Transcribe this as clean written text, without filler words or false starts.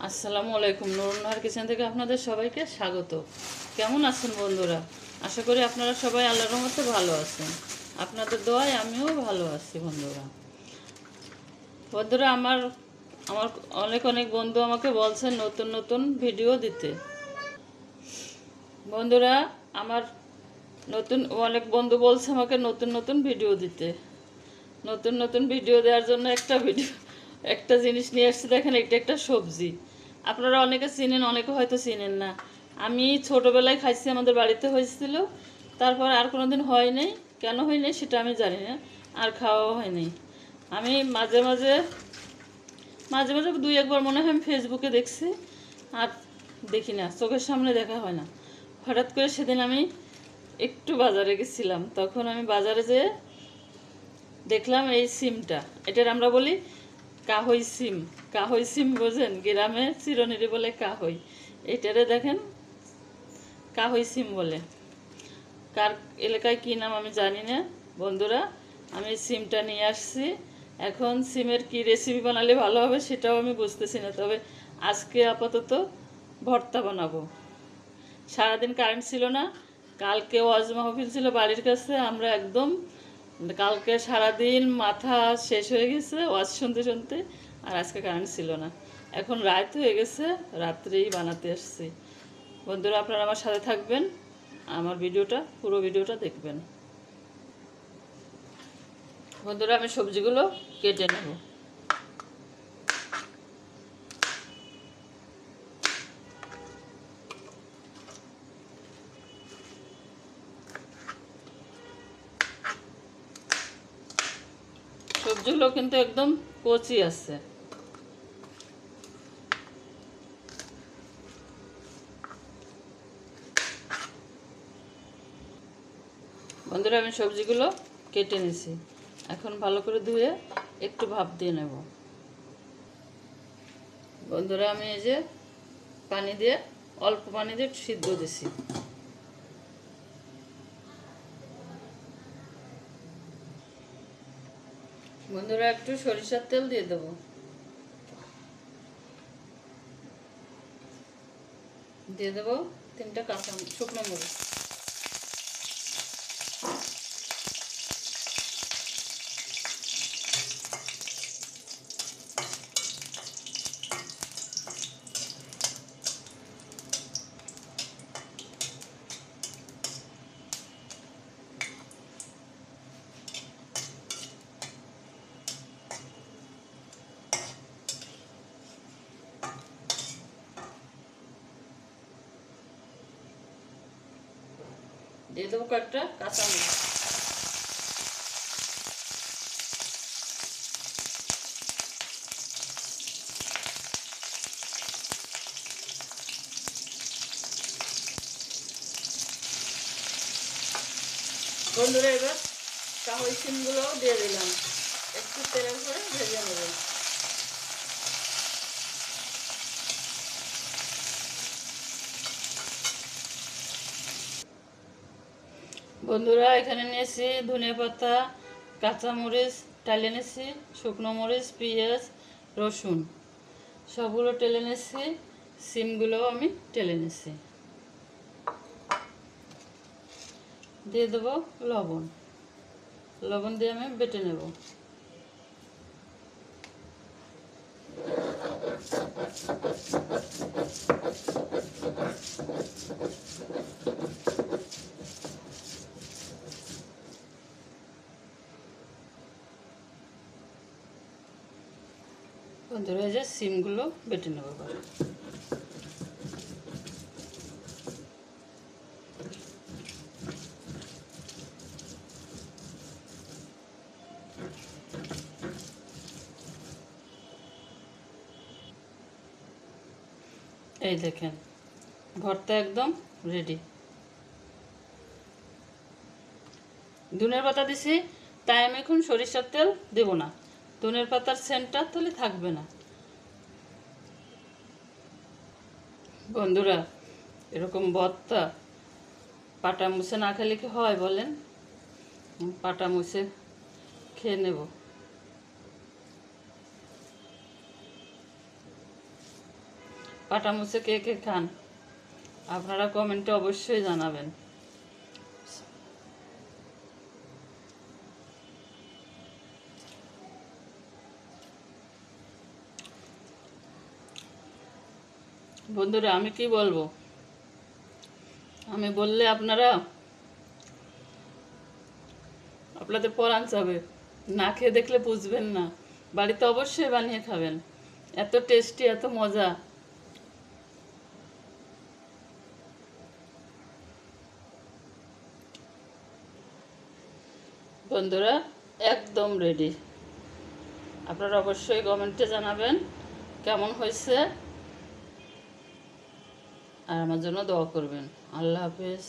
আসসালামু আলাইকুম। নুরুন্নাহার কিচেন থেকে আপনাদের সবাইকে স্বাগত। কেমন আছেন বন্ধুরা? আশা করি আপনারা সবাই আল্লাহর রহমতে ভালো আছেন। আপনাদের দোয়ায় আমিও ভালো আছি বন্ধুরা। বন্ধুরা আমার আমার অনেক অনেক বন্ধু আমাকে বলছেন নতুন নতুন ভিডিও দিতে। বন্ধুরা আমার অনেক বন্ধু বলছে আমাকে নতুন নতুন ভিডিও দিতে। নতুন নতুন ভিডিও দেওয়ার জন্য একটা জিনিস নিয়ে আসছি। দেখেন, এটা একটা সবজি। আপনারা অনেকে চিনেন, অনেকে হয়তো চিনেন না। আমি ছোটোবেলায় খাইছি, আমাদের বাড়িতে হয়েছিল। তারপর আর কোনো দিন হয় নাই। কেন হয় নাই সেটা আমি জানি না, আর খাওয়াও হয়নি। আমি মাঝে মাঝে মাঝে মাঝে দুই একবার মনে হয় আমি ফেসবুকে দেখছি, আর দেখি না, চোখের সামনে দেখা হয় না। হঠাৎ করে সেদিন আমি একটু বাজারে গেছিলাম, তখন আমি বাজারে যেয়ে দেখলাম এই সিমটা, এটার আমরা বলি কাহই সিম। কাহই সিম বোঝেন? গ্রামে চিরনিরি বলে কাহই। এইটারে দেখেন কাহই সিম বলে। কার এলাকায় কী নাম আমি জানি না বন্ধুরা। আমি সিমটা নিয়ে আসছি। এখন সিমের কি রেসিপি বানালে ভালো হবে সেটাও আমি বুঝতেছি না, তবে আজকে আপাতত ভর্তা বানাবো। সারাদিন কারেন্ট ছিল না। কালকে ওয়াজ মাহফিল ছিল বাড়ির কাছে, আমরা একদম কালকে সারাদিন মাথা শেষ হয়ে গেছে ওয়াজ শুনতে শুনতে, আর আজকে কারেন্ট ছিল না। এখন রাত হয়ে গেছে, রাত্রেই বানাতে আসছি। বন্ধুরা আপনারা আমার সাথে থাকবেন, আমার পুরো ভিডিওটা দেখবেন। বন্ধুরা আমি সবজিগুলো কেটে নেব। সবজিগুলো কিন্তু একদম কচি আছে। বন্ধুরা আমি সবজিগুলো কেটে নিয়েছি। এখন ভালো করে ধুয়ে একটু ভাপ দিয়ে নেব। বন্ধুরা আমি এই যে অল্প পানি দিয়ে সিদ্ধ দিছি। বন্ধুরা একটু সরিষার তেল দিয়ে দেবো। দিয়ে দেবো 3টা কাঁচা শুকনো মরিচ। দিয়ে দেবো কয়েকটা কাঁচামরিচ। বন্ধুরা এবার কাহই সিমগুলোও দিয়ে দিলাম, একটু তেলের করে ভেজে নেব। বন্ধুরা এখানে নিয়েছি ধনিয়া পাতা, কাঁচামরিচ টেলে নিয়েছি, শুকনো মরিচ, পেঁয়াজ, রসুন সবগুলো টেলে নিয়েছি। সিমগুলোও আমি টেলে নিয়েছি। দিয়ে দেবো লবণ। লবণ দিয়ে আমি বেটে নেব। বন্ধুরা এই যে সিমগুলো বেটে নেব এবার। এই দেখেন ভর্তা একদম রেডি। ধনের পাতা দিছি, তাই আমি এখন সরিষার তেল দেব না। ধনের পাতার সেন্টটা তাহলে থাকবে না। বন্ধুরা এরকম ভর্তা পাটা মুছে না খেলে কি হয় বলেন? পাটা মুছে খেয়ে নেব। কাটা মুছে কে কে খান আপনারা কমেন্টে অবশ্যই জানাবেন। বন্ধুরা আমি কি বলবো, আমি বললে আপনাদের পরাণ চাবে, না খেয়ে দেখলে বুঝবেন না। বাড়িতে অবশ্যই বানিয়ে খাবেন, এত টেস্টি, এত মজা। বন্ধুরা একদম রেডি। আপনারা অবশ্যই কমেন্টে জানাবেন কেমন হয়েছে, আর আমার জন্য দোয়া করবেন। আল্লাহ হাফেজ।